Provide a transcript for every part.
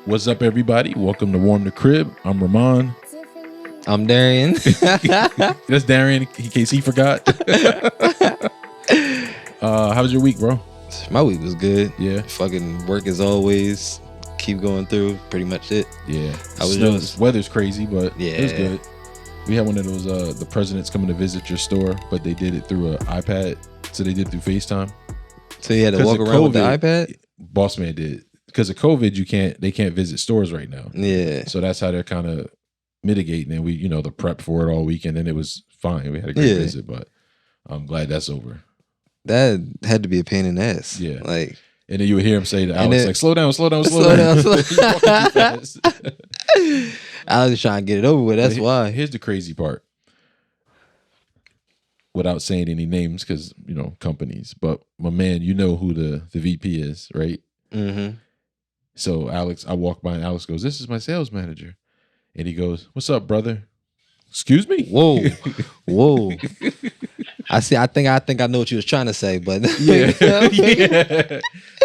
What's up, everybody? Welcome to Warm the Crib. I'm Rahmonn. I'm Darien. That's Darien, in case he forgot. How was your week, bro? My week was good. Yeah. Fucking work as always. Keep going through. Pretty much it. Yeah. How was yours? Weather's crazy, but Yeah. it was good. We had one of those, the president's coming to visit your store, but they did it through an iPad. So they did it through FaceTime. So you had to walk around with the iPad? Boss man did. Because of COVID, they can't visit stores right now. Yeah. So that's how they're kind of mitigating. And we, the prep for it all weekend, and it was fine. We had a great visit, but I'm glad that's over. That had to be a pain in the ass. Yeah. Like, and then you would hear him say to Alex, like, slow down. Slow down. Alex is trying to get it over with. That's why. Here's the crazy part. Without saying any names, because, companies. But my man, you know who the VP is, right? Mm-hmm. So I walk by and Alex goes, "This is my sales manager." And he goes, "What's up, brother?" "Excuse me?" Whoa. I think I know what you was trying to say, but yeah.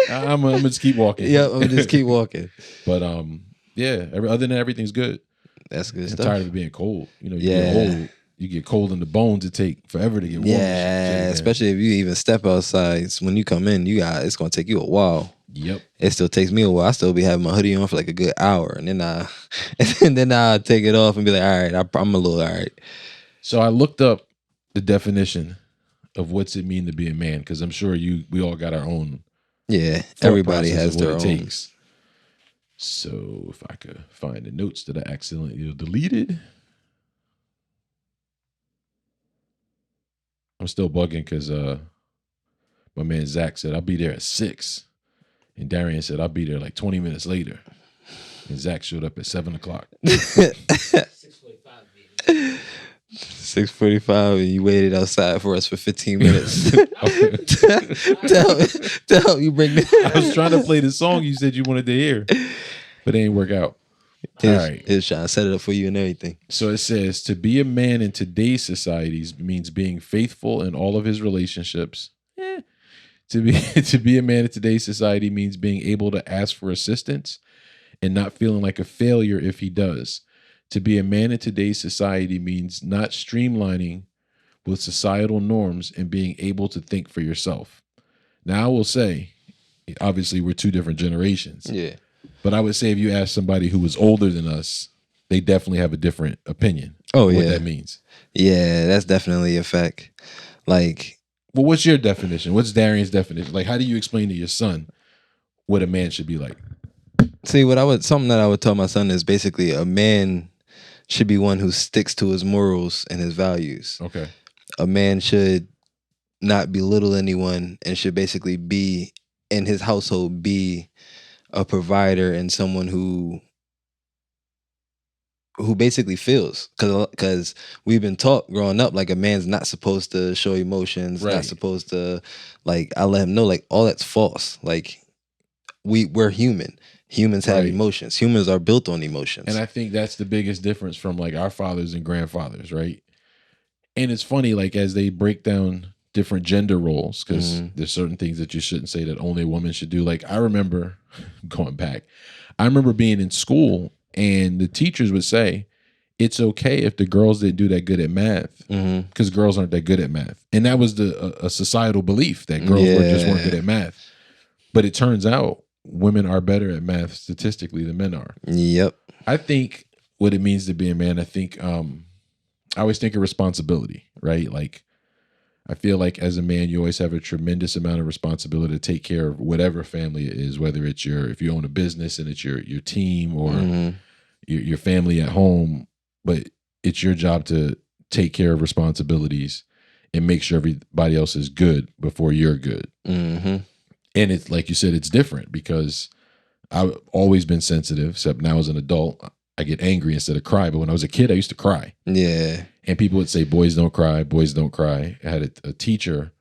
I'm gonna just keep walking. Yeah, I'm just keep walking. But other than that, everything's good. That's good I'm stuff. tired of it being cold. You get old. You get cold in the bones. It take forever to get warm. Yeah, especially if you even step outside. When you come in, it's gonna take you a while. Yep. It still takes me a while. I still be having my hoodie on for like a good hour, and then I take it off and be like, all right, I'm a little all right. So I looked up the definition of what's it mean to be a man, because I'm sure we all got our own. Yeah, everybody has their own. Takes. So if I could find the notes that I accidentally deleted. I'm still bugging because my man Zach said I'll be there at 6. And Darien said I'll be there like 20 minutes later. And Zach showed up at 7 o'clock. 6:45, and you waited outside for us for 15 minutes. Tell you bring I was trying to play the song you said you wanted to hear, but it ain't work out. All right. It's trying to set it up for you and everything. So it says, to be a man in today's societies means being faithful in all of his relationships. To be a man in today's society means being able to ask for assistance and not feeling like a failure if he does. To be a man in today's society means not streamlining with societal norms and being able to think for yourself. Now, I will say, obviously, we're two different generations. Yeah. But I would say if you ask somebody who was older than us, they definitely have a different opinion of what that means. Yeah, that's definitely a fact. Like, well, what's your definition? What's Darien's definition? Like, how do you explain to your son what a man should be like? See, something that I would tell my son is basically a man should be one who sticks to his morals and his values. Okay. A man should not belittle anyone and should basically be in his household, be a provider and someone who basically feels, because we've been taught growing up like a man's not supposed to show emotions, right. Not supposed to, like, I let him know like all that's false. Like we're human. Humans have emotions. Humans are built on emotions. And I think that's the biggest difference from like our fathers and grandfathers, right? And it's funny, like as they break down different gender roles, because there's certain things that you shouldn't say that only a woman should do. Like I remember going back, I remember being in school and the teachers would say, it's okay if the girls didn't do that good at math, because girls aren't that good at math. And that was a societal belief that girls just weren't good at math. But it turns out women are better at math statistically than men are. Yep. I think what it means to be a man, I think, I always think of responsibility, right? Like, I feel like as a man, you always have a tremendous amount of responsibility to take care of whatever family it is, whether it's if you own a business and it's your team or your family at home, but it's your job to take care of responsibilities and make sure everybody else is good before you're good. And it's like you said, it's different because I've always been sensitive, except now as an adult, I get angry instead of cry. But when I was a kid, I used to cry. Yeah. And people would say, boys don't cry, boys don't cry. I had a teacher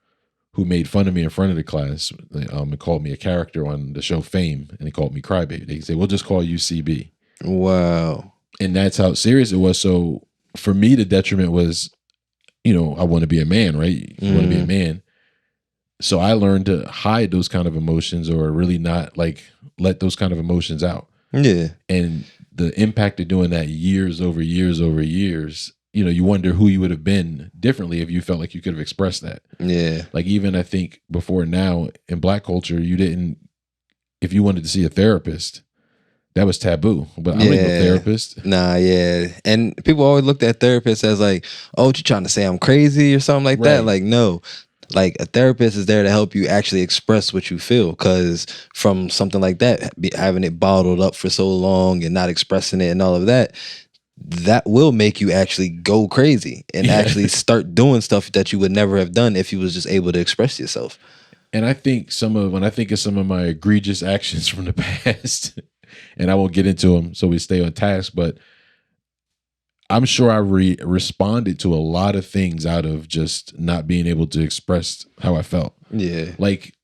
who made fun of me in front of the class and called me a character on the show Fame, and he called me Crybaby. They say, we'll just call you CB. Wow. And that's how serious it was. So for me, the detriment was, I want to be a man, right? You want to be a man. So I learned to hide those kind of emotions or really not like let those kind of emotions out. Yeah. And the impact of doing that years over years over years, you know, you wonder who you would have been differently if you felt like you could have expressed that. Yeah. Like even I think before now in Black culture, you didn't, if you wanted to see a therapist, that was taboo. But I don't need no therapist. Nah, yeah. And people always looked at therapists as like, oh, you trying to say I'm crazy or something like that? Right. Like, no. Like a therapist is there to help you actually express what you feel. Because from something like that, having it bottled up for so long and not expressing it and all of that, that will make you actually go crazy and actually start doing stuff that you would never have done if you was just able to express yourself. And I think when I think of some of my egregious actions from the past, and I won't get into them so we stay on task, but I'm sure I responded to a lot of things out of just not being able to express how I felt. Yeah. Like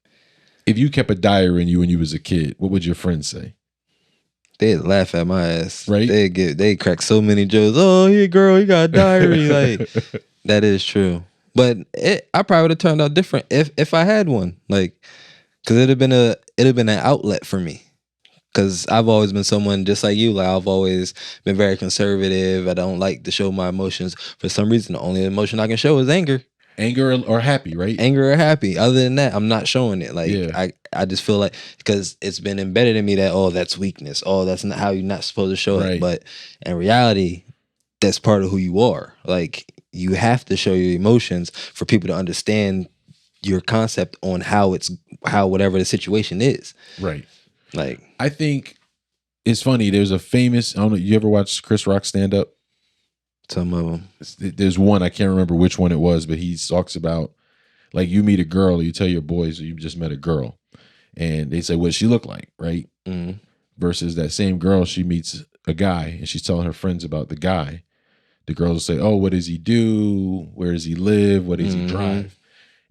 if you kept a diary in you when you was a kid, what would your friends say? They'd laugh at my ass. Right? They crack so many jokes. Oh, yeah, girl, you got a diary. Like, that is true. But I probably would have turned out different if I had one. Like, because it'd have been an outlet for me. Because I've always been someone just like you. Like I've always been very conservative. I don't like to show my emotions. For some reason, the only emotion I can show is anger. Anger or happy, right? Anger or happy. Other than that, I'm not showing it. Like Yeah. I just feel like because it's been embedded in me that that's weakness. Oh, that's not how you're not supposed to show it. But in reality, that's part of who you are. Like you have to show your emotions for people to understand your concept on how whatever the situation is. Right. Like I think it's funny. There's a famous, I don't know, you ever watch Chris Rock stand up? Some of them. There's one, I can't remember which one it was, but he talks about like you meet a girl, you tell your boys you just met a girl, and they say, "What does she look like?" Right? Mm-hmm. Versus that same girl, she meets a guy and she's telling her friends about the guy. The girls will say, "Oh, what does he do? Where does he live? What does he drive?"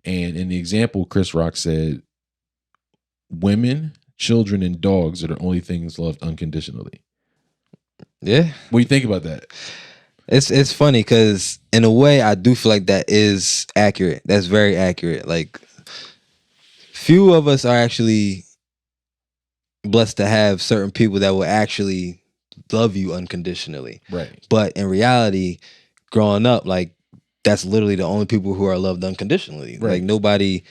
And in the example, Chris Rock said, "Women, children, and dogs are the only things loved unconditionally." Yeah. What do you think about that? It's funny because in a way I do feel like that is accurate. That's very accurate. Like few of us are actually blessed to have certain people that will actually love you unconditionally. Right. But in reality, growing up, like that's literally the only people who are loved unconditionally. Right. Like nobody,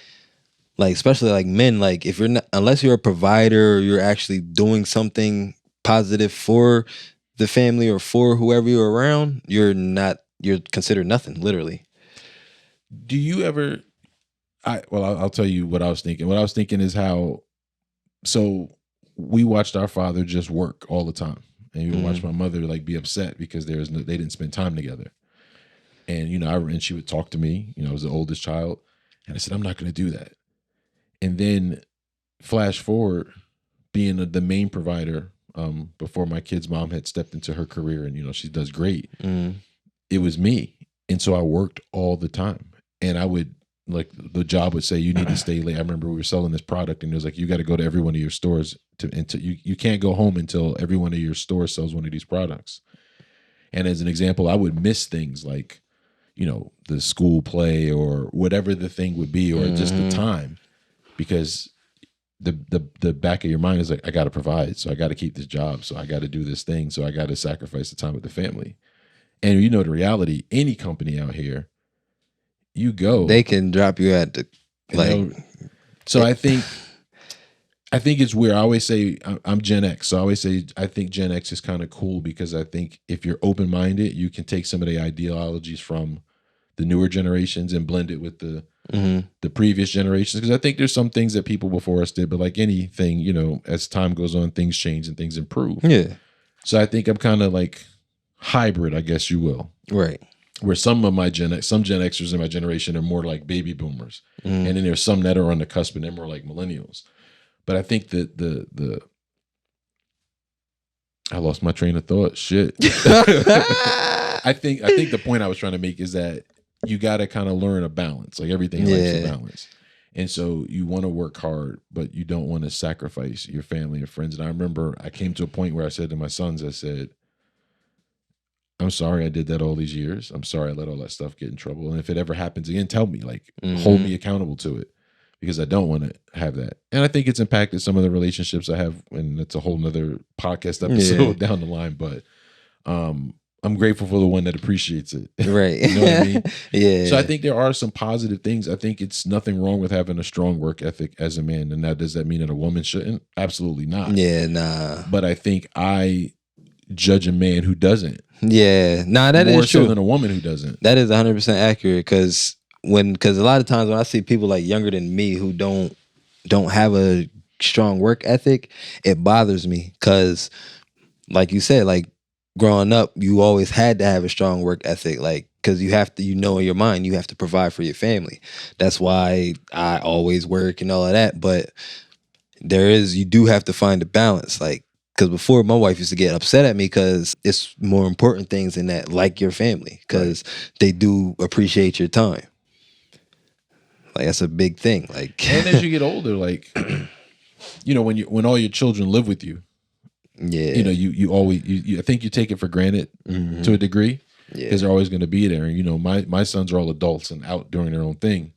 like especially like men, like if you're not, unless you're a provider or you're actually doing something positive for the family or for whoever you're around, you're considered nothing, literally. Do you ever, I'll tell you what I was thinking. What I was thinking is how, so we watched our father just work all the time. And we watched my mother like be upset because they didn't spend time together. And, you know, and she would talk to me, you know, I was the oldest child. And I said, I'm not going to do that. And then flash forward, being the main provider, before my kid's mom had stepped into her career and, you know, she does great. It was me. And so I worked all the time. And I would, like, the job would say, you need to stay late. I remember we were selling this product and it was like, you got to go to every one of your stores you can't go home until every one of your stores sells one of these products. And as an example, I would miss things like, you know, the school play or whatever the thing would be, or just the time, because the back of your mind is like, I got to provide, so I got to keep this job, so I got to do this thing, so I got to sacrifice the time with the family. And you know the reality, any company out here, you go, they can drop you at the like. So I think it's weird. I always say I'm Gen X, so I always say I think Gen X is kind of cool because I think if you're open minded, you can take some of the ideologies from the newer generations and blend it with the previous generations. Because I think there's some things that people before us did, but like anything, you know, as time goes on, things change and things improve. Yeah. So I think I'm kind of like hybrid, I guess you will. Right. Where some Gen Xers in my generation are more like baby boomers, and then there's some that are on the cusp and they're more like millennials. But I think that I lost my train of thought. Shit. I think the point I was trying to make is that you got to kind of learn a balance. Like everything likes a balance. And so you want to work hard, but you don't want to sacrifice your family and friends. And I remember I came to a point where I said to my sons, I said, I'm sorry I did that all these years. I'm sorry I let all that stuff get in trouble. And if it ever happens again, tell me, like, hold me accountable to it. because I don't want to have that. And I think it's impacted some of the relationships I have, and that's a whole nother podcast episode down the line. But I'm grateful for the one that appreciates it. Right. You know what I mean? Yeah. So I think there are some positive things. I think it's nothing wrong with having a strong work ethic as a man. And now, does that mean that a woman shouldn't? Absolutely not. Yeah, nah. But I think I judge a man who doesn't. Yeah. Nah, that more is true. so than a woman who doesn't. That is 100% accurate, because a lot of times when I see people like younger than me who don't have a strong work ethic, it bothers me, because like you said, like growing up, you always had to have a strong work ethic, like, because you have to, in your mind, you have to provide for your family. That's why I always work and all of that. But you do have to find a balance, like, because before, my wife used to get upset at me because it's more important things than that, like your family, because they do appreciate your time. Like, that's a big thing. Like, and as you get older, like, when all your children live with you, you always, I think you take it for granted to a degree, because they're always going to be there. And my sons are all adults and out doing their own thing,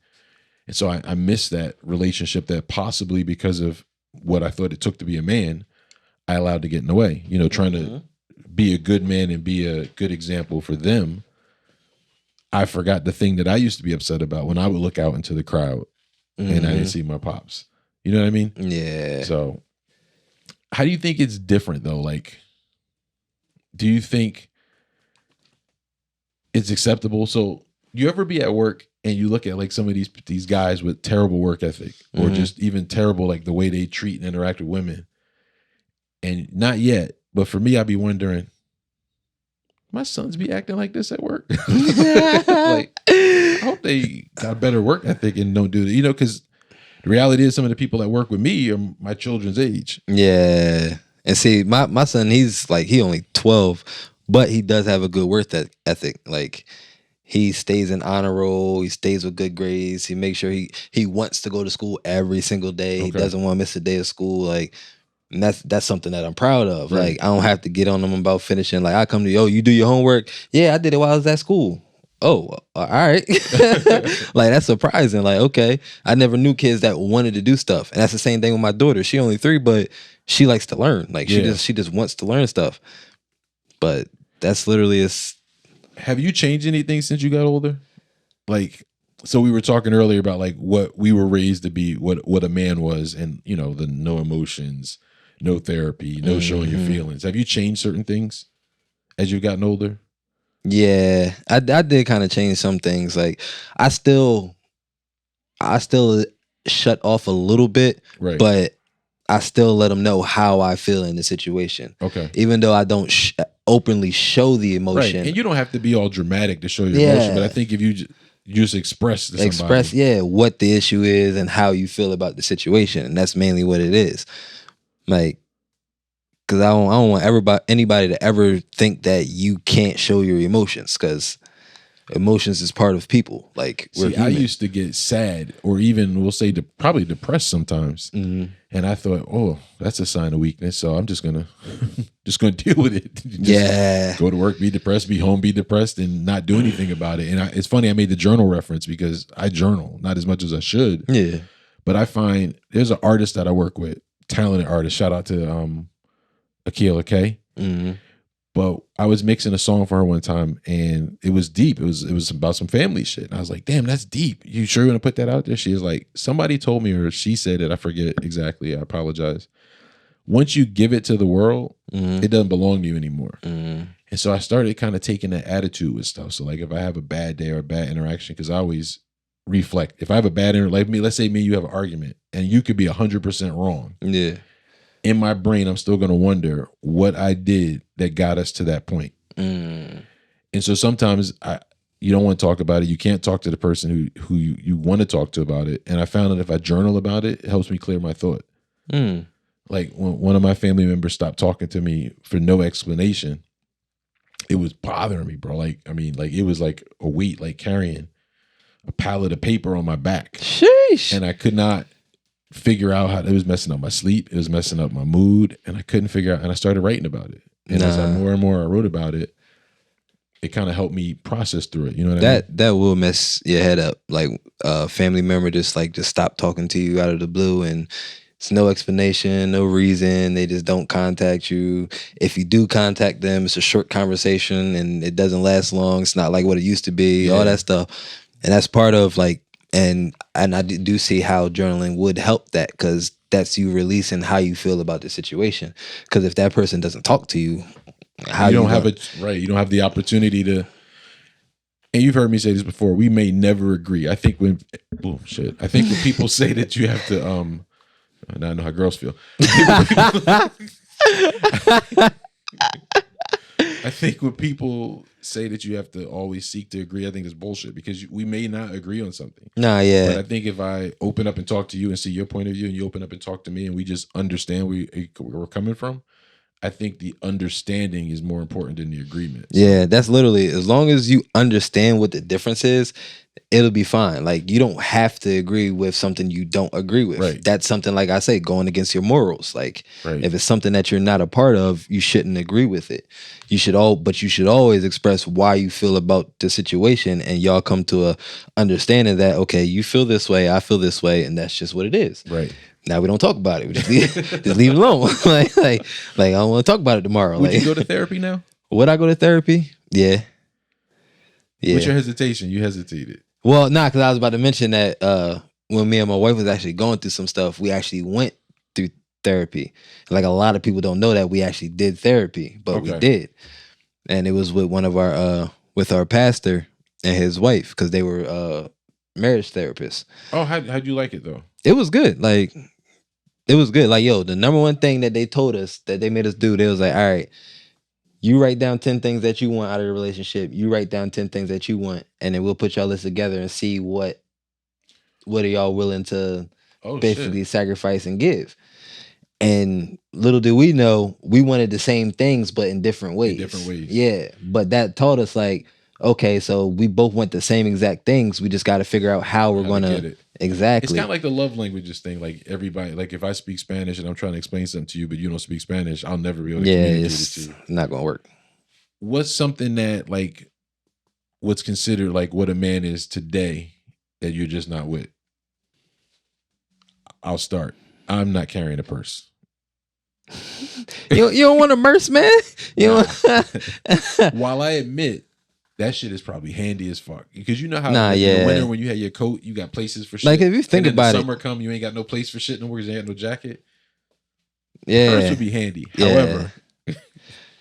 and so I miss that relationship that possibly, because of what I thought it took to be a man, I allowed to get in the way. Trying to be a good man and be a good example for them. I forgot the thing that I used to be upset about when I would look out into the crowd and I didn't see my pops. You know what I mean? Yeah. So how do you think it's different though? Like, do you think it's acceptable? So you ever be at work and you look at like some of these guys with terrible work ethic, or just even terrible, like the way they treat and interact with women? And not yet, but for me, I'd be wondering, my sons be acting like this at work? Like, I hope they got a better work ethic and don't do that, because the reality is some of the people that work with me are my children's age. Yeah. And see, my son, he's like, he only 12, but he does have a good work ethic. Like, he stays in honor roll. He stays with good grades. He makes sure he wants to go to school every single day. Okay. He doesn't want to miss a day of school. Like, and that's something that I'm proud of. Right. Like, I don't have to get on them about finishing. Like, I come to you, you do your homework? Yeah, I did it while I was at school. Oh, all right. Like, that's surprising. Like, okay, I never knew kids that wanted to do stuff. And that's the same thing with my daughter. She only 3, but she likes to learn. Like, she just wants to learn stuff. But that's literally Have you changed anything since you got older? Like, so we were talking earlier about like what we were raised to be, what a man was, and the no emotions, no therapy, no showing your feelings. Have you changed certain things as you've gotten older? Yeah, I did kind of change some things. Like, I still shut off a little bit, right, but I still let them know how I feel in the situation. Okay. Even though I don't openly show the emotion. Right. And you don't have to be all dramatic to show your emotion, but I think if you just express to somebody. What the issue is and how you feel about the situation. And that's mainly what it is. Like, because I don't want anybody to ever think that you can't show your emotions, because emotions is part of people. Like, we're human. I used to get sad, or even we'll say probably depressed sometimes, and I thought, oh, that's a sign of weakness. So I'm just gonna deal with it. Go to work, be depressed, be home, be depressed, and not do anything about it. And it's funny, I made the journal reference because I journal not as much as I should. Yeah, but I find there's an artist that I work with, talented artist. Shout out to Akiela K. But I was mixing a song for her one time, and it was deep. It was about some family shit. And I was like, damn, that's deep. You sure you want to put that out there? She was like, somebody told me, or she said it, I forget exactly. I apologize. Once you give it to the world, it doesn't belong to you anymore. And so I started kind of taking that attitude with stuff. So like, if I have a bad day or a bad interaction, because I always reflect. If I have a bad interaction, like let's say me and you have an argument, and you could be 100% wrong. Yeah. In my brain, I'm still going to wonder what I did that got us to that point. And so sometimes you don't want to talk about it. You can't talk to the person who you want to talk to about it. And I found that if I journal about it, it helps me clear my thought. Like, when one of my family members stopped talking to me for no explanation, it was bothering me, bro. Like, I mean, like, it was like a weight, like carrying a pallet of paper on my back. Sheesh. And I could not figure out how it was messing up my sleep. It was messing up my mood, and I couldn't figure out. And I started writing about it. And as more and more I wrote about it, it kind of helped me process through it. You know what I mean? That will mess your head up. Like a family member just stop talking to you out of the blue, and it's no explanation, no reason. They just don't contact you. If you do contact them, it's a short conversation and it doesn't last long. It's not like what it used to be. All that stuff, and that's part of like. And I do see how journaling would help that, because that's you releasing how you feel about the situation. Because if that person doesn't talk to you, you don't have you don't have the opportunity to. And you've heard me say this before. We may never agree. I think when I think when people say that you have to now I know how girls feel. I think when people say that you have to always seek to agree, I think it's bullshit, because we may not agree on something. Nah, yeah. But I think if I open up and talk to you and see your point of view, and you open up and talk to me, and we just understand where we're coming from, I think the understanding is more important than the agreement. So. Yeah, that's literally, as long as you understand what the difference is, it'll be fine. Like, you don't have to agree with something you don't agree with. Right. That's something, like I say, going against your morals. Like, if it's something that you're not a part of, you shouldn't agree with it. But you should always express why you feel about the situation, and y'all come to a understanding that, okay, you feel this way, I feel this way, and that's just what it is. Right. Now we don't talk about it. We just leave it alone. like I don't want to talk about it tomorrow. Would you go to therapy now? Would I go to therapy? Yeah. What's your hesitation? You hesitated. Well, because I was about to mention that when me and my wife was actually going through some stuff, we actually went through therapy. Like, a lot of people don't know that we actually did therapy, but we did. And it was with one of with our pastor and his wife, because they were marriage therapists. Oh, how'd you like it though? It was good. Like, it was good. Like, yo, the number one thing that they told us, that they made us do, they was like, all right, you write down 10 things that you want out of the relationship. You write down 10 things that you want, and then we'll put y'all list together and see what are y'all willing to basically sacrifice and give. And little did we know, we wanted the same things, but in different ways. Yeah. But that taught us, like, okay, so we both want the same exact things. We just got to figure out how we're going to. Exactly. It's kind of like the love languages thing. Like, everybody, like, if I speak Spanish and I'm trying to explain something to you, but you don't speak Spanish, I'll never be able to communicate it to you. Not going to work. What's something that, like, what's considered like what a man is today that you're just not with? I'll start. I'm not carrying a purse. You don't want a purse, man? While I admit that shit is probably handy as fuck, because you know how in the winter when you had your coat, you got places for shit. Like, if you think about it, summer come, you ain't got no place for shit no more because you ain't got no jacket. Yeah, purse would be handy. However,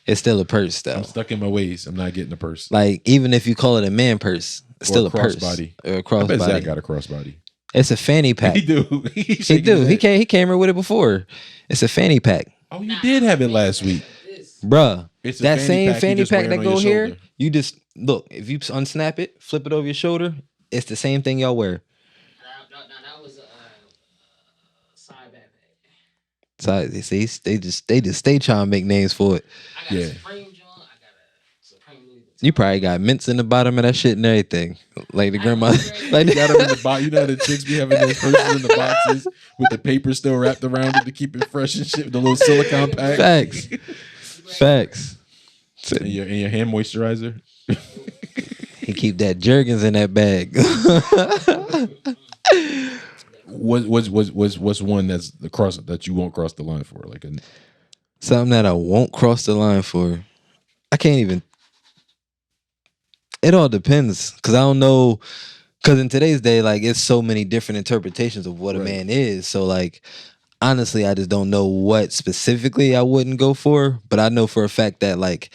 it's still a purse though. I'm stuck in my ways. I'm not getting a purse. Like, even if you call it a man purse, it's still a purse. Crossbody. Or a crossbody. I bet Zach got a crossbody. It's a fanny pack. He do. He do. He came here with it before. It's a fanny pack. Oh, you did have it last week, bruh. It's that same fanny pack that go here. Shoulder. You just look. If you unsnap it, flip it over your shoulder. It's the same thing y'all wear. No, that was a side backpack. So see, they just stay trying to make names for it. I got a Supreme John. I got a Supreme Louis Vuitton. You probably got mints in the bottom of that shit and everything, like the grandma. Like, you got them in the box. You know the chicks be having those purses in the boxes with the paper still wrapped around it to keep it fresh and shit. With the little silicone pack. Facts. And your hand moisturizer. He keep that Jergens in that bag. What's one that's the cross that you won't cross the line for? Like something that I won't cross the line for. I can't even. It all depends, because I don't know. Because in today's day, like, it's so many different interpretations of what a man is. So, like, honestly, I just don't know what specifically I wouldn't go for. But I know for a fact that, like,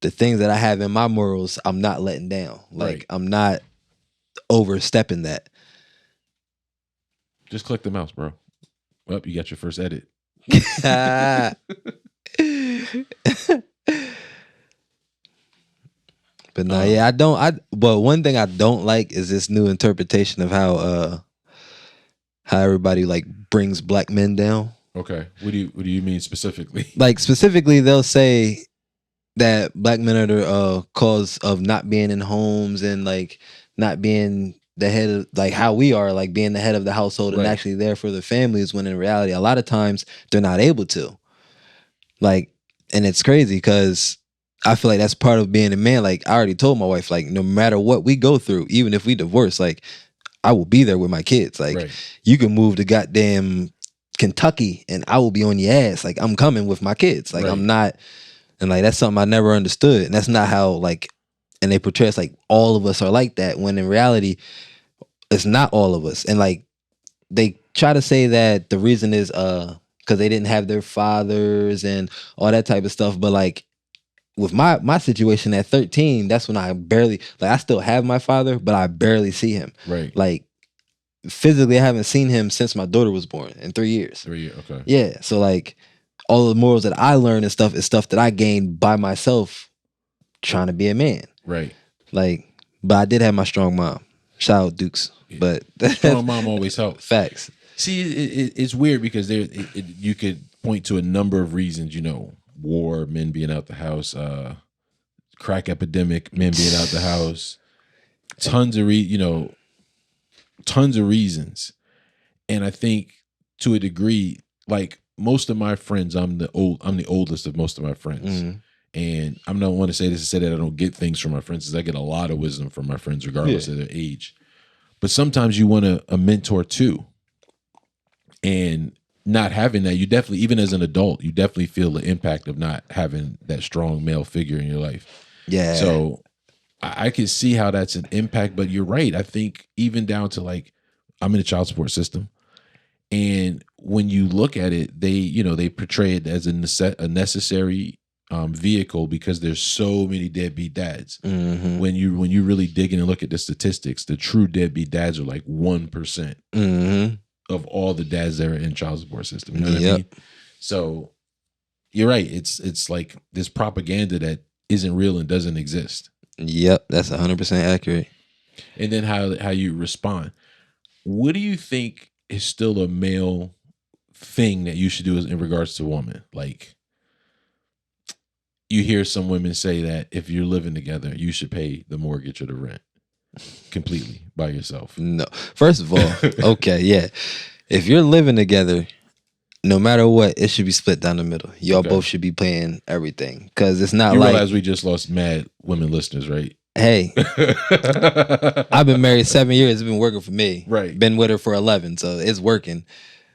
the things that I have in my morals, I'm not letting down. Like, I'm not overstepping that. Just click the mouse, bro. Well, you got your first edit. But no, I don't. But one thing I don't like is this new interpretation of how everybody, like, brings black men down. Okay, what do you mean specifically? Like, specifically, they'll say that black men are the cause of not being in homes and, like, not being the head of, like, how we are, like, being the head of the household and actually there for the families, when in reality a lot of times they're not able to. Like, and it's crazy because I feel like that's part of being a man. Like I already told my wife, like no matter what we go through, even if we divorce, like I will be there with my kids. Like Right. you can move to goddamn Kentucky and I will be on your ass. Like I'm coming with my kids. Like I'm Right. not, and like that's something I never understood. And that's not how like, and they portray us like all of us are like that. When in reality, it's not all of us. And like they try to say that the reason is because they didn't have their fathers and all that type of stuff. But like with my situation at 13, that's when I barely like I still have my father, but I barely see him. Right. Like physically, I haven't seen him since my daughter was born in 3 years. 3 years. Okay. Yeah, so like all the morals that I learned and stuff is stuff that I gained by myself trying to be a man. Right. Like, but I did have my strong mom. Shout out Dukes. But Strong mom always helps. Facts. See, it's weird because you could point to a number of reasons. You know, war, men being out the house, crack epidemic, men being out the house, tons of reasons. And I think to a degree, like most of my friends, I'm the oldest of most of my friends. Mhm. And I don't want to say this to say that I don't get things from my friends, because I get a lot of wisdom from my friends, regardless of their age. But sometimes you want a mentor too. And not having that, you definitely, even as an adult, you definitely feel the impact of not having that strong male figure in your life. Yeah. So I can see how that's an impact, but you're right. I think even down to like, I'm in a child support system. And when you look at it, they portray it as a necessary vehicle because there's so many deadbeat dads. Mhm. When you really dig in and look at the statistics, the true deadbeat dads are like 1% Mhm. of all the dads that are in child support system. You know what I Yep. mean? So you're right. It's like this propaganda that isn't real and doesn't exist. Yep, that's 100% accurate. And then how you respond. What do you think is still a male thing that you should do in regards to woman? Like, you hear some women say that if you're living together, you should pay the mortgage or the rent completely by yourself. No. First of all, okay, yeah. If you're living together, no matter what, it should be split down the middle. Y'all Okay. both should be paying everything. Because it's not You like, realize we just lost mad women listeners, right? hey, I've been married 7 years. It's been working for me. Right. Been with her for 11, so it's working.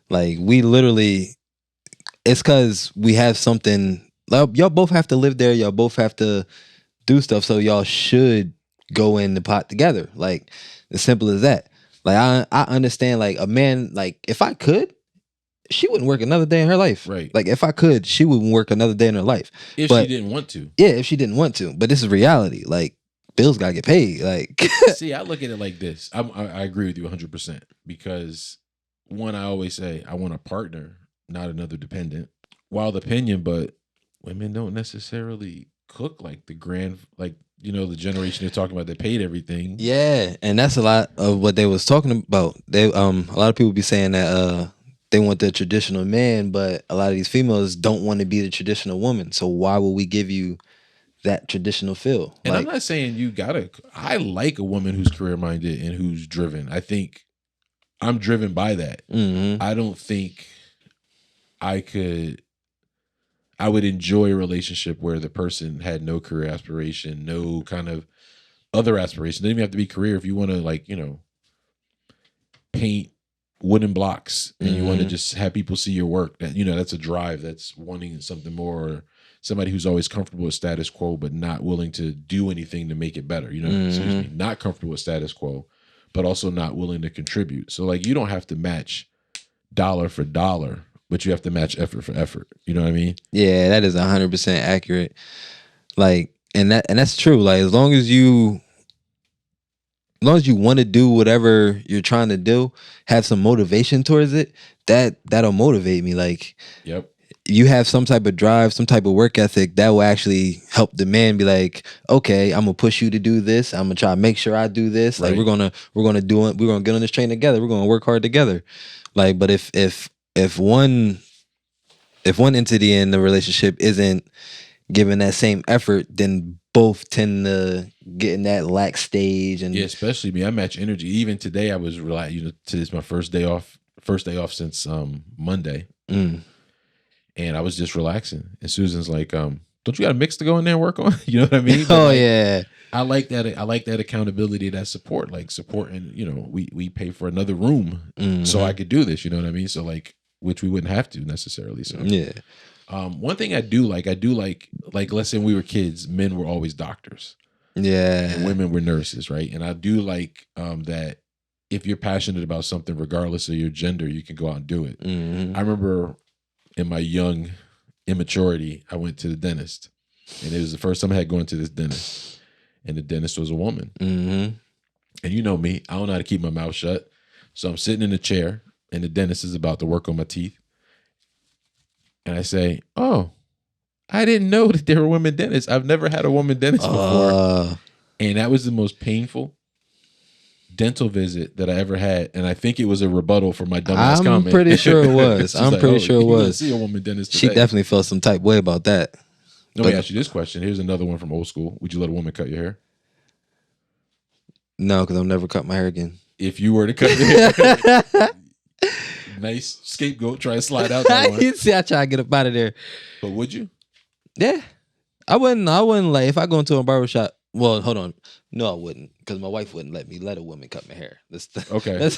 Like, we literally, it's because we have something, like, y'all both have to live there. Y'all both have to do stuff. So y'all should go in the pot together. Like, as simple as that. Like, I understand, like, a man, like, if I could, she wouldn't work another day in her life. Right. Like, if I could, she wouldn't work another day in her life. If But- she didn't want to. Yeah, if she didn't want to. But this is reality. Like, bills gotta get paid. Like, See, I look at it like this. I agree with you 100% because one, I always say I want a partner, not another dependent. Wild opinion, but women don't necessarily cook like the the generation they're talking about that paid everything. yeah, and that's a lot of what they was talking about. They a lot of people be saying that they want the traditional man, but a lot of these females don't want to be the traditional woman. So why would we give you that traditional feel? And Like, I'm not saying you gotta. I like a woman who's career minded and who's driven. I think I'm driven by that. mhm. I don't think I would enjoy a relationship where the person had no career aspiration, no kind of other aspiration. It doesn't even have to be career. If you want to paint wooden blocks and you want to Mhm. just have people see your work, that's a drive, that's wanting something more, or somebody who's always comfortable with status quo but not willing to do anything to make it better. Excuse me, not comfortable with status quo but also not willing to contribute. So like, you don't have to match dollar for dollar, but you have to match effort for effort. You know what I mean? Yeah, that is 100% accurate. Like, and that's true. Like, as long as you want to do whatever you're trying to do, have some motivation towards it, that'll motivate me. Like, Yep. you have some type of drive, some type of work ethic that will actually help the man be like, okay, I'm gonna push you to do this. I'm gonna try to make sure I do this. Like, Right. we're gonna get on this train together. We're gonna work hard together. Like, but if one entity in the relationship isn't giving that same effort, then both tend to get in that lax stage. And Yeah, especially me. I match energy. Even today, I was today's my first day off since Monday, Mm. and I was just relaxing. And Susan's like, don't you got a mix to go in there and work on? You know what I mean? But Oh like, yeah. I like that. I like that accountability, that support, like supporting. You know, we pay for another room so I could do this. You know what I mean? So like, which we wouldn't have to necessarily. So Yeah. one thing I do like let's say when we were kids, men were always doctors Yeah. and women were nurses, right? And I do like that if you're passionate about something, regardless of your gender, you can go out and do it. I remember in my young immaturity, I went to the dentist, and it was the first time I had gone to this dentist, and the dentist was a woman. And you know me, I don't know how to keep my mouth shut, so I'm sitting in a chair, and the dentist is about to work on my teeth, and I say, "Oh, I didn't know that there were women dentists. I've never had a woman dentist before," and that was the most painful dental visit that I ever had, and I think it was a rebuttal for my dumbass comment. I'm pretty sure it was. She's like, pretty sure it you didn't was. see a woman dentist She today. definitely felt some type way about that. Let me ask you this question. Here's another one from old school. Would you let a woman cut your hair? No, because I'll never cut my hair again. If you were to cut your hair, nice scapegoat, try to slide out that one. You see, I try to get up out of there. But would you? Yeah. I wouldn't like, if I go into a barbershop, well, hold on. No, I wouldn't, because my wife wouldn't let me let a woman cut my hair. Okay.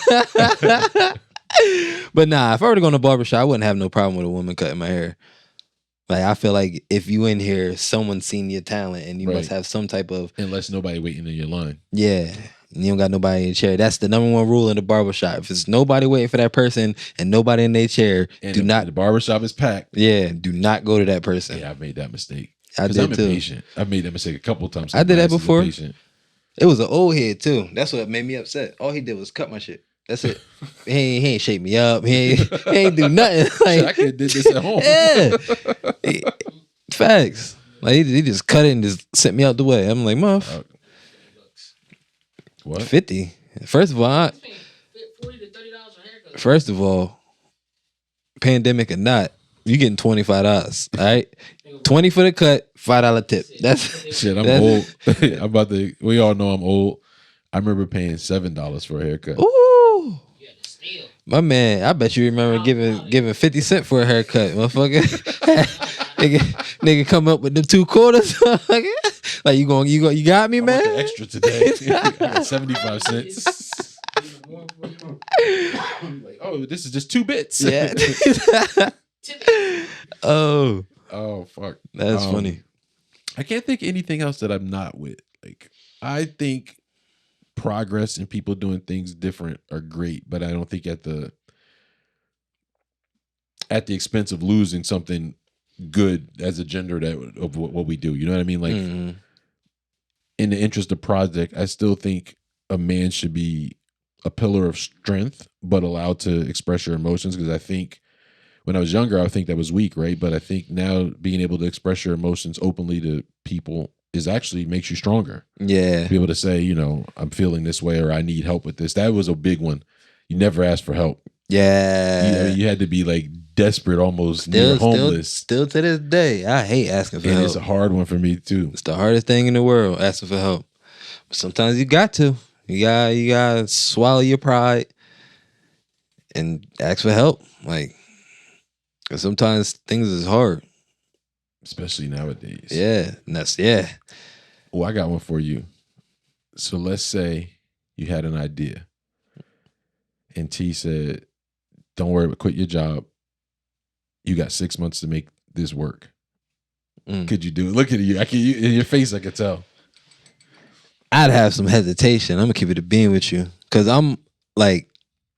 But nah, if I were to go to a barbershop, I wouldn't have no problem with a woman cutting my hair. Like, I feel like if you in here, someone's seen your talent, and you must have some type of... Unless nobody waiting in your line. Yeah. You don't got nobody in your chair. That's the number one rule in the barbershop. If it's nobody waiting for that person and nobody in their chair, And do not... The barbershop is packed. Yeah, do not go to that person. Yeah, I've made that mistake. I did I'm too. Impatient. I've made that mistake a couple of times. I did that before. Impatient. It was an old head too. That's what made me upset. All he did was cut my shit. That's it. He ain't shake me up. He ain't do nothing. Like, I could have did this at home. Yeah. Facts. Like, he just cut it and just sent me out the way. I'm like, muff. What? 50. First of all, $40 to $30 for a haircut. first of all, pandemic or not, you getting $25. All right, 20 for the cut, $5 tip. That's Shit, I'm old. I'm about to. We all know I'm old. I remember paying $7 for a haircut. ooh. You had to steal. My man, I bet you remember giving 50 cents for a haircut, motherfucker. nigga come up with the 2 quarters. Like, you got me, I man. want the extra today. I got 75 cents. Like, oh, this is just 2 bits. Yeah. Oh, fuck. that's funny. I can't think of anything else that I'm not with. Like, I think progress and people doing things different are great, but I don't think at the expense of losing something good as a gender of what we do. You know what I mean? Like, in the interest of project, I still think a man should be a pillar of strength, but allowed to express your emotions. Because I think when I was younger, I would think that was weak, right? But I think now being able to express your emotions openly to people is actually makes you stronger. Yeah. Be able to say, you know, I'm feeling this way, or I need help with this. That was a big one. You never asked for help. Yeah. You had to be like desperate, almost near homeless. Still to this day, I hate asking for And help. it's a hard one for me too. It's the hardest thing in the world, asking for help. But sometimes you got to. You gotta swallow your pride and ask for help. Like, 'cause sometimes things is hard. Especially nowadays. Yeah. And Oh, I got one for you. So let's say you had an idea and T said, don't worry, but quit your job. You got 6 months to make this work. Could you do it? Look at you. In your face, I could tell. I'd have some hesitation. I'm gonna keep it a being with you. 'Cause I'm like,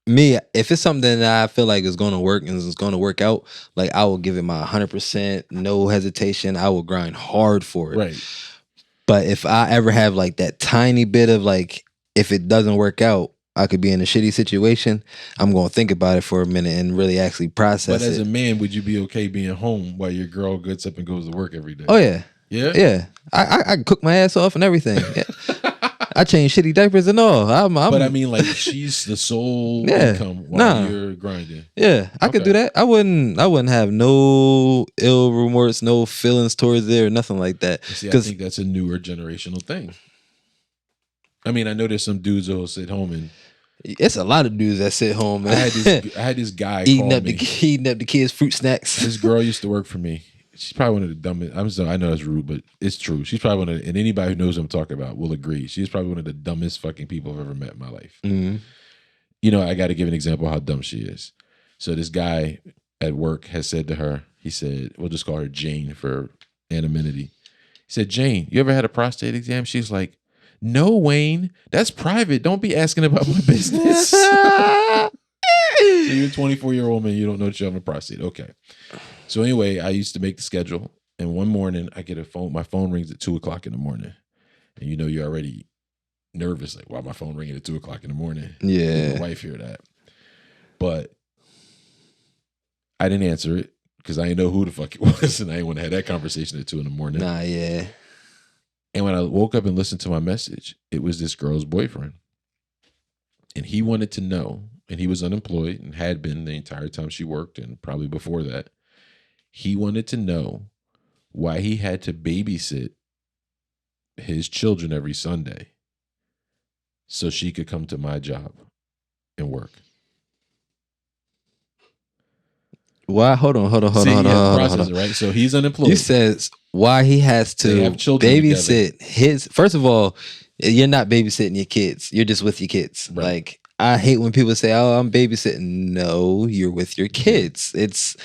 me, if it's something that I feel like is gonna work and is gonna work out, like, I will give it my 100%, no hesitation. I will grind hard for it. Right. But if I ever have like that tiny bit of like, if it doesn't work out, I could be in a shitty situation, I'm gonna think about it for a minute and really actually process But as it. a man, would you be okay being home while your girl gets up and goes to work every day? Oh yeah. Yeah? Yeah. I can cook my ass off and everything. Yeah. I change shitty diapers and all. But I mean, like, she's the sole income while you're grinding. Yeah, I could do that. I wouldn't have no ill remorse, no feelings towards it or nothing like that. See, I think that's a newer generational thing. I mean, I know there's some dudes that'll sit home and it's a lot of dudes that sit home. I had this guy eating call up me. the kids' fruit snacks. This girl used to work for me. she's probably one of the dumbest. I'm sorry, I know that's rude, but it's true. She's probably one of, and anybody who knows what I'm talking about will agree. She's probably one of the dumbest fucking people I've ever met in my life. Mm-hmm. You know, I got to give an example of how dumb she is. So this guy at work has said to her, he said, we'll just call her Jane for anonymity. He said, Jane, you ever had a prostate exam? She's like, no, Wayne, that's private. Don't be asking about my business. So you're a 24-year-old man, you don't know that you have a prostate. Okay. So anyway, I used to make the schedule, and one morning I get a phone. My phone rings at 2:00 in the morning, and you know you're already nervous, like, why my phone ringing at 2:00 in the morning? Yeah, my wife hear that, but I didn't answer it because I didn't know who the fuck it was, and I didn't want to have that conversation at 2 in the morning. Nah, yeah. And when I woke up and listened to my message, it was this girl's boyfriend, and he wanted to know, and he was unemployed and had been the entire time she worked, and probably before that. He wanted to know why he had to babysit his children every Sunday so she could come to my job and work. Why? Hold on. Right? So he's unemployed. You says why he has to They have children babysit his. First of all, you're not babysitting your kids. You're just with your kids. Right. Like, I hate when people say, "Oh, I'm babysitting." No, you're with your kids. It's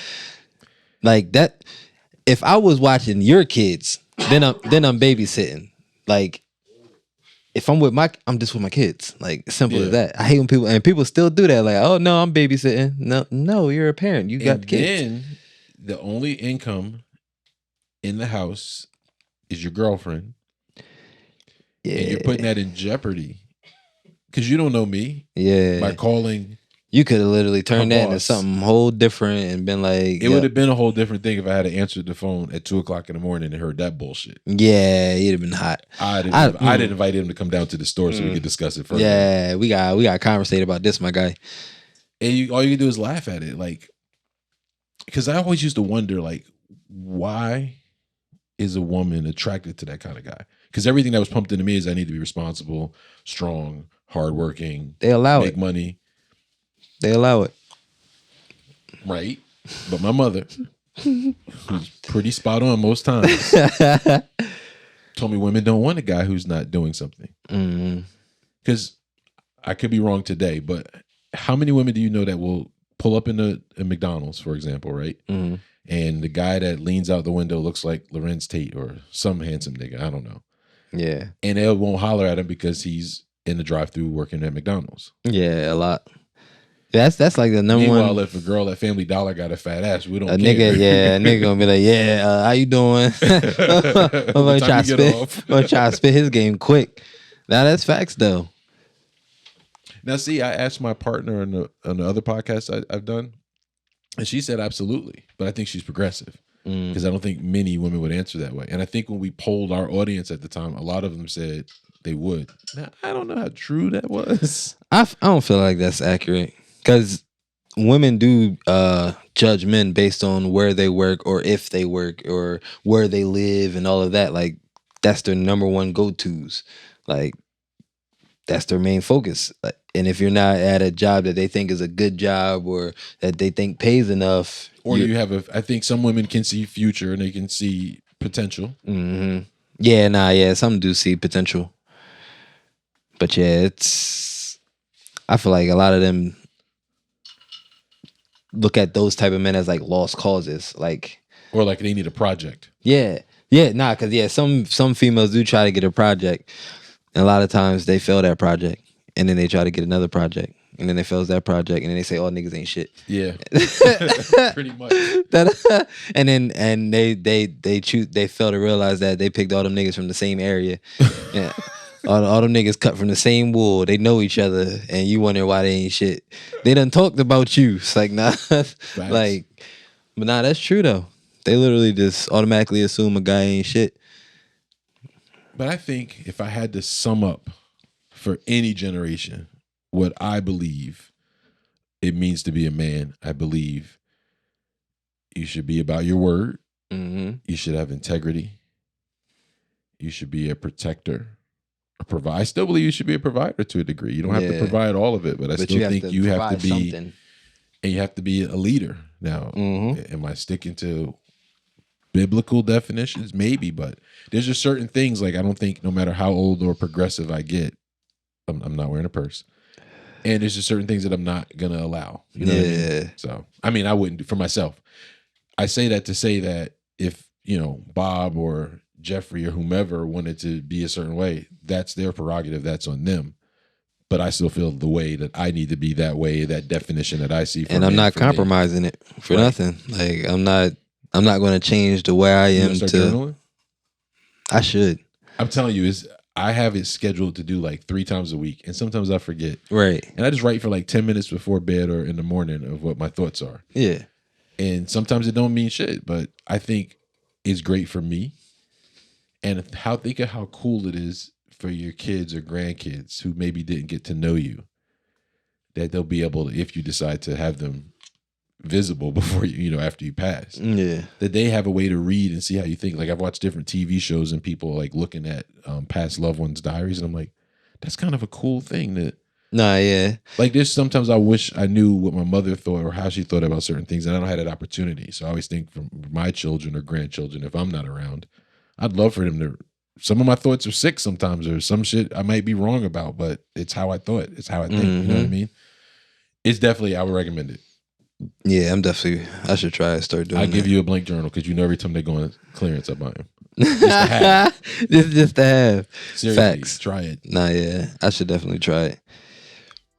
like that. If I was watching your kids, then I'm babysitting. Like, if I'm I'm just with my kids. Like, simple as that. I hate when people still do that. Like, oh no, I'm babysitting. No, you're a parent. You got kids. Then the only income in the house is your girlfriend. Yeah. And you're putting that in jeopardy because you don't know me. Yeah. By calling. You could have literally turned that into boss. something whole different and been like, It would have been a whole different thing if I had answered the phone at 2:00 in the morning and heard that bullshit. Yeah, he'd have been hot. I didn't invite him to come down to the store so we could discuss it further. Yeah, we got to conversate about this, my guy. And all you can do is laugh at it, like, because I always used to wonder, like, why is a woman attracted to that kind of guy? Because everything that was pumped into me is I need to be responsible, strong, hardworking. They allow make money. They allow it. Right. But my mother, who's pretty spot on most times, told me women don't want a guy who's not doing something. Because I could be wrong today, but how many women do you know that will pull up in a McDonald's, for example, right? And the guy that leans out the window looks like Lorenz Tate or some handsome nigga, I don't know. Yeah. And they won't holler at him because he's in the drive-thru working at McDonald's. Yeah, a lot. That's like the number one. Meanwhile, if a girl at Family Dollar got a fat ass, we don't care. A nigga gonna be like, how you doing? I'm gonna try to spit his game quick. Now that's facts though. Now see, I asked my partner on the other podcast I've done, and she said absolutely, but I think she's progressive because I don't think many women would answer that way. And I think when we polled our audience at the time, a lot of them said they would. Now I don't know how true that was. I don't feel like that's accurate. Because women do judge men based on where they work or if they work or where they live and all of that. Like, that's their number one go-tos. Like, that's their main focus. And if you're not at a job that they think is a good job or that they think pays enough. Or I think some women can see future and they can see potential. Mm-hmm. Yeah, some do see potential. But yeah, I feel like a lot of them look at those type of men as like lost causes, or like they need a project. Because some females do try to get a project, and a lot of times they fail that project, and then they try to get another project, and then they fails that project, and then they say, "Oh, niggas ain't shit." Yeah, pretty much. And they fail to realize that they picked all them niggas from the same area. Yeah. All them niggas cut from the same wool. They know each other, and you wonder why they ain't shit. They done talked about you. It's like, nah, but nah, that's true though. They literally just automatically assume a guy ain't shit. But I think if I had to sum up for any generation what I believe it means to be a man, I believe you should be about your word. Mm-hmm. You should have integrity. You should be a protector. I still believe you should be a provider to a degree. You don't have to provide all of it, but I still think you have to be something. And you have to be a leader. Now, am I sticking to biblical definitions, maybe, but there's just certain things like I don't think no matter how old or progressive I get, I'm not wearing a purse. And there's just certain things that I'm not gonna allow. You know what I mean? So I mean, I wouldn't do for myself. I say that to say that if, you know, Bob or Jeffrey or whomever wanted to be a certain way, that's their prerogative, that's on them. But I still feel the way that I need to be that way, that definition that I see. And I'm not compromising it for nothing. Like I'm not going to change the way I am to. Journaling? I should. I'm telling you, I have it scheduled to do like 3 times a week, and sometimes I forget. Right. And I just write for like 10 minutes before bed or in the morning of what my thoughts are. Yeah. And sometimes it don't mean shit, but I think it's great for me. And think of how cool it is for your kids or grandkids who maybe didn't get to know you, that they'll be able to, if you decide to have them visible before you know, after you pass, that they have a way to read and see how you think. Like I've watched different TV shows and people like looking at past loved ones' diaries, and I'm like, that's kind of a cool thing that. Nah, yeah. Like there's sometimes I wish I knew what my mother thought or how she thought about certain things, and I don't have that opportunity. So I always think for my children or grandchildren, if I'm not around, I'd love for them to. Some of my thoughts are sick sometimes, or some shit I might be wrong about, but it's how I thought. It's how I think. You know what I mean? It's definitely, I would recommend it. Yeah, I should try to start doing I that. give you a blank journal because you know every time they go on clearance, I buy them. Just to have. Just to have. Seriously, Facts. Try it. Nah, yeah. I should definitely try it.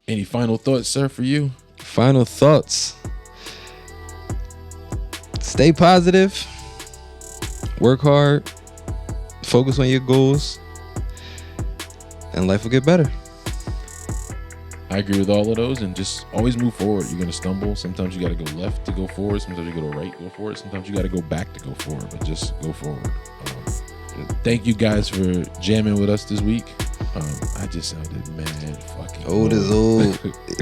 Any final thoughts, sir, for you? Final thoughts. Stay positive. Work hard. Focus on your goals. And life will get better. I agree with all of those, and just always move forward. You're going to stumble. Sometimes you got to go left to go forward. Sometimes you go to right, go forward. Sometimes you got to go back to go forward, but just go forward. Thank you guys for jamming with us this week. I just sounded mad fucking old as old.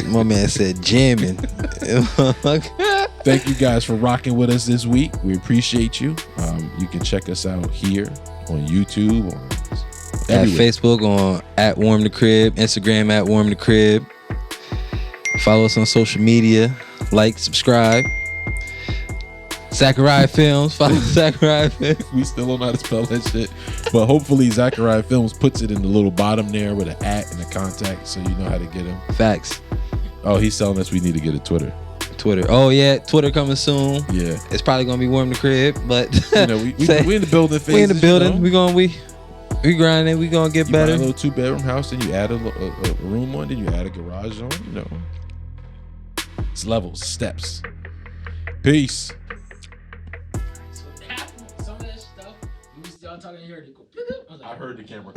My man said jamming. Thank you guys for rocking with us this week. We appreciate you. You can check us out here on YouTube, on at Facebook, on @WarmTheCrib, Instagram @WarmTheCrib. Follow us on social media. Like, subscribe. Zachariah Films. Follow Zachariah Films. We still don't know how to spell that shit. But hopefully Zachariah Films puts it in the little bottom there with an @ and a contact so you know how to get him. Facts. Oh, he's telling us we need to get a Twitter. Oh, yeah. Twitter coming soon. Yeah. It's probably going to be Warm the Crib, but... You know, we in the building phases. We in the building. You know? We grinding. We going to get better. You buy a little 2-bedroom house, then you add a room on, then you add a garage on, you know. It's levels, steps. Peace. Some of that stuff, y'all talking here, they go, I heard the camera.